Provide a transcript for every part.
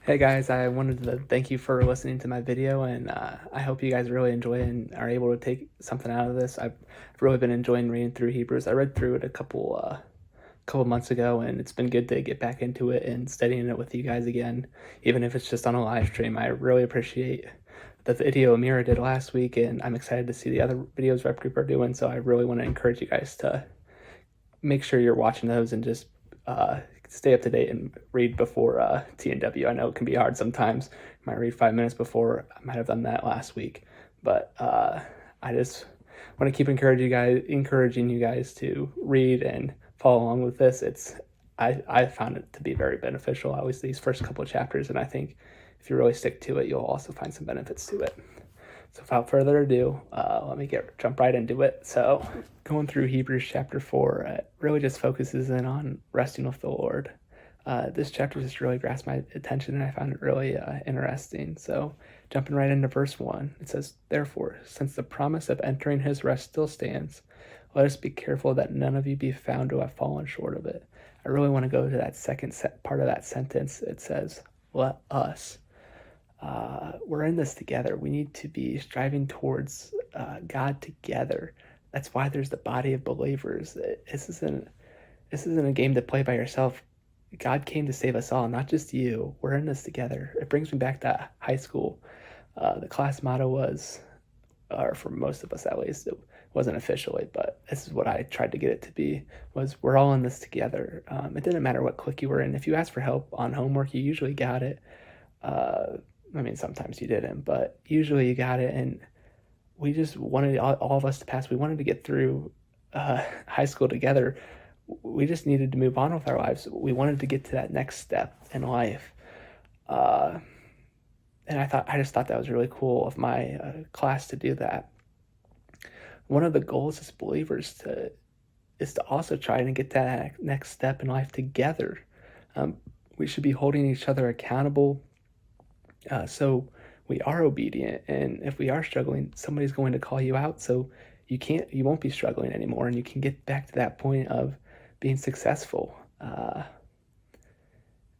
Hey guys, I wanted to thank you for listening to my video, and I hope you guys really enjoy it and are able to take something out of this. I've really been enjoying reading through Hebrews. I read through it a couple months ago, and it's been good to get back into it and studying it with you guys again, even if it's just on a live stream. I really appreciate the video Amira did last week, and I'm excited to see the other videos Rep Group are doing. So I really want to encourage you guys to make sure you're watching those and just stay up to date and read before TNW. I know it can be hard sometimes. I might read 5 minutes before. I might have done that last week, but I just want to keep encouraging you guys to read and follow along with this. I found it to be very beneficial. Always these first couple of chapters, and I think if you really stick to it, you'll also find some benefits to it. So without further ado, let me jump right into it. So going through Hebrews chapter 4, it really just focuses in on resting with the Lord. This chapter just really grasped my attention, and I found it really interesting. So jumping right into verse 1, it says, "Therefore, since the promise of entering his rest still stands, let us be careful that none of you be found to have fallen short of it." I really want to go to that second part of that sentence. It says, "Let us." We're in this together. We need to be striving towards God together. That's why there's the body of believers. This isn't a game to play by yourself. God came to save us all, not just you. We're in this together. It brings me back to high school. The class motto was, or for most of us at least, it wasn't officially, but this is what I tried to get it to be, was we're all in this together. It didn't matter what clique you were in. If you asked for help on homework, you usually got it. Uh, I mean, sometimes you didn't, but usually you got it. And we just wanted all of us to pass. We wanted to get through high school together. We just needed to move on with our lives. We wanted to get to that next step in life. Uh, and I just thought that was really cool of my class to do that. One of the goals as believers is to also try to get to that next step in life together. We should be holding each other accountable, so we are obedient, and if we are struggling, somebody's going to call you out, so you won't be struggling anymore, and you can get back to that point of being successful.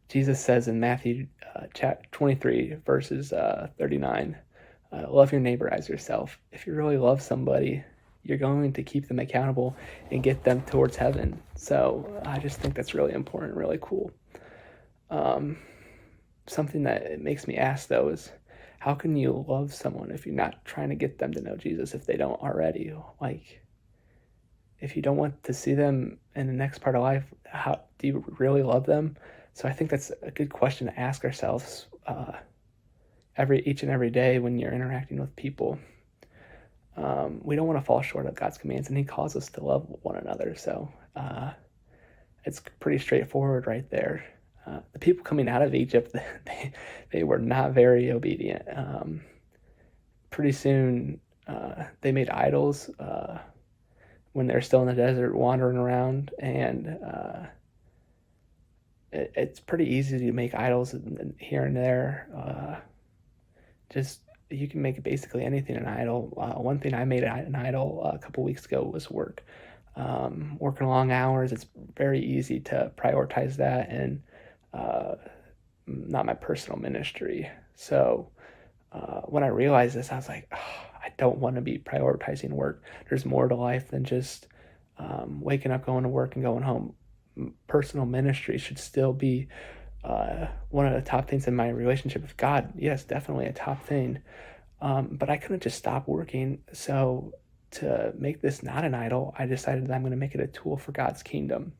Jesus says in Matthew chapter 23, verses 39, love your neighbor as yourself. If you really love somebody, you're going to keep them accountable and get them towards heaven. So I just think that's really important, really cool. Something that it makes me ask, though, is how can you love someone if you're not trying to get them to know Jesus if they don't already? Like, if you don't want to see them in the next part of life, how do you really love them? So I think that's a good question to ask ourselves each and every day when you're interacting with people. We don't want to fall short of God's commands, and He calls us to love one another. So it's pretty straightforward right there. The people coming out of Egypt, they were not very obedient. Pretty soon, they made idols when they're still in the desert wandering around, and it's pretty easy to make idols here and there. Just you can make basically anything an idol. One thing I made an idol a couple weeks ago was work. Working long hours, it's very easy to prioritize that, and not my personal ministry. So when I realized this, I was like, oh, I don't want to be prioritizing work. There's more to life than just waking up, going to work, and going home. Personal ministry should still be one of the top things in my relationship with God. Yes, definitely a top thing. But I couldn't just stop working. So to make this not an idol, I decided that I'm going to make it a tool for God's kingdom.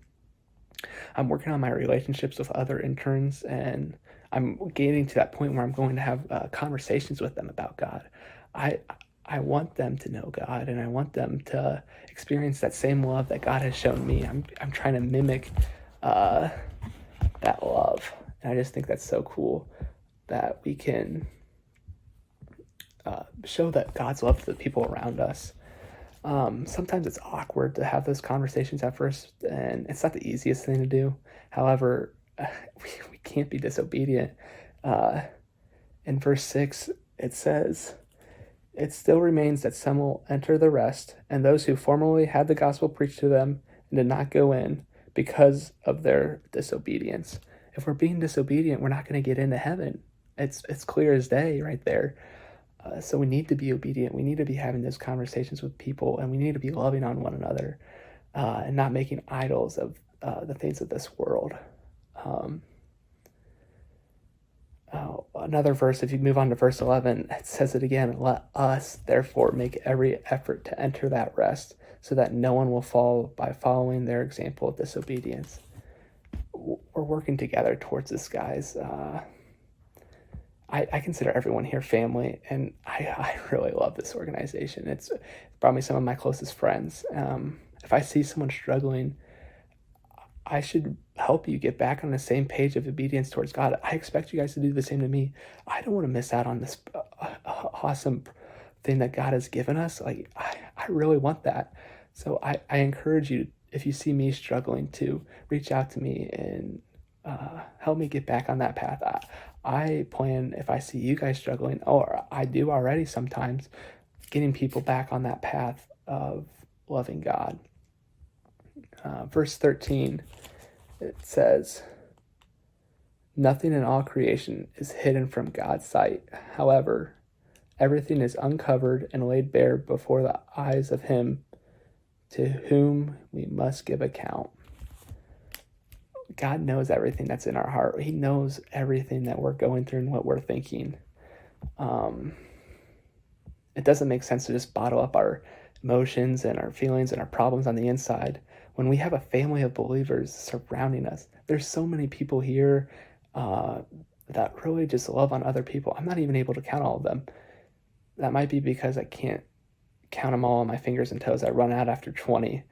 I'm working on my relationships with other interns, and I'm getting to that point where I'm going to have conversations with them about God. I I want them to know God, and I want them to experience that same love that God has shown me. I'm trying to mimic uh, that love, and I just think that's so cool that we can show that God's love to the people around us. Sometimes it's awkward to have those conversations at first, and it's not the easiest thing to do. However, we can't be disobedient. Uh, in verse 6, it says, "It still remains that some will enter the rest, and those who formerly had the gospel preached to them and did not go in because of their disobedience." If we're being disobedient, we're not going to get into heaven. It's clear as day right there. So we need to be obedient. We need to be having those conversations with people, and we need to be loving on one another, and not making idols of the things of this world. Um, Another verse, if you move on to verse 11, it says it again: let us therefore make every effort to enter that rest, so that no one will fall by following their example of disobedience. We're working together towards this, guys. I consider everyone here family, and I really love this organization. It's brought me some of my closest friends. If I see someone struggling, I should help you get back on the same page of obedience towards God. I expect you guys to do the same to me. I don't want to miss out on this awesome thing that God has given us. Like, I really want that. So I encourage you, if you see me struggling, to reach out to me and help me get back on that path. I plan, if I see you guys struggling, or I do already sometimes, getting people back on that path of loving God. Verse 13, it says, nothing in all creation is hidden from God's sight. However, everything is uncovered and laid bare before the eyes of him to whom we must give account. God knows everything that's in our heart. He knows everything that we're going through and what we're thinking. It doesn't make sense to just bottle up our emotions and our feelings and our problems on the inside when we have a family of believers surrounding us. There's so many people here that really just love on other people. I'm not even able to count all of them. That might be because I can't count them all on my fingers and toes. I run out after 20.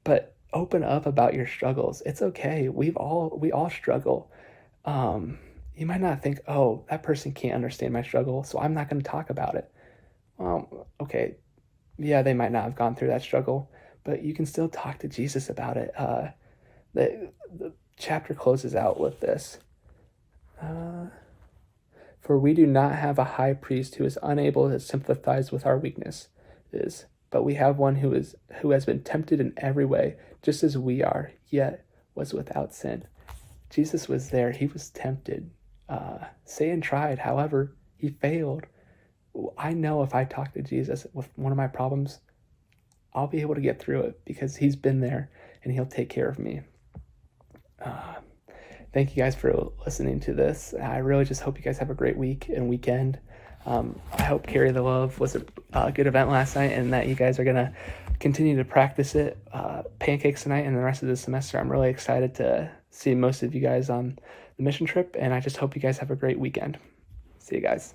But open up about your struggles. It's okay. We all struggle. You might not think, oh, that person can't understand my struggle, so I'm not going to talk about it. Okay, yeah, they might not have gone through that struggle, but you can still talk to Jesus about it. The chapter closes out with this. For we do not have a high priest who is unable to sympathize with our weaknesses, but we have one who has been tempted in every way, just as we are, yet was without sin. Jesus was there. He was tempted. Satan tried. However, he failed. I know if I talk to Jesus with one of my problems, I'll be able to get through it because he's been there and he'll take care of me. Thank you guys for listening to this. I really just hope you guys have a great week and weekend. I hope Carry the Love was a good event last night, and that you guys are going to continue to practice it. Pancakes tonight and the rest of the semester. I'm really excited to see most of you guys on the mission trip, and I just hope you guys have a great weekend. See you guys.